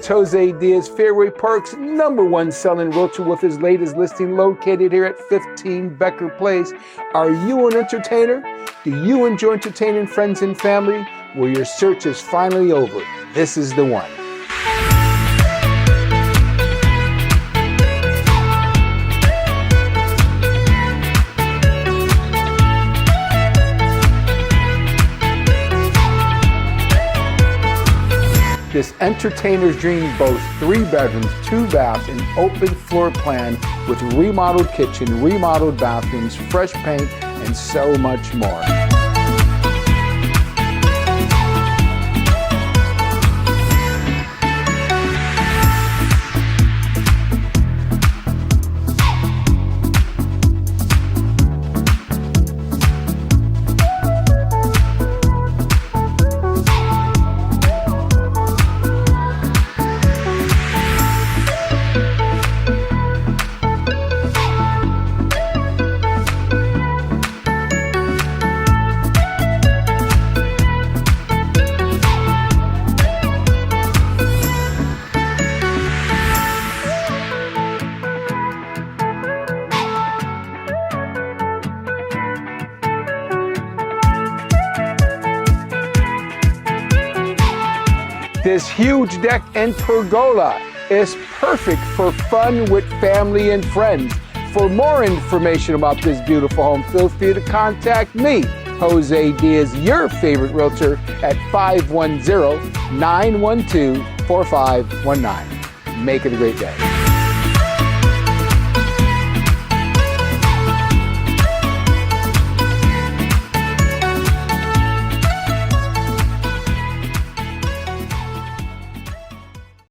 It's Jose Diaz, Fairway Park's #1 selling realtor with his latest listing located here at 15 Becker Place. Are you an entertainer? Do you enjoy entertaining friends and family? Well, your search is finally over. This is the one. This entertainer's dream boasts 3 bedrooms, 2 baths, an open floor plan with remodeled kitchen, remodeled bathrooms, fresh paint, and so much more. This huge deck and pergola is perfect for fun with family and friends. For more information about this beautiful home, feel free to contact me, Jose Diaz, your favorite realtor, at 510-912-4519. Make it a great day.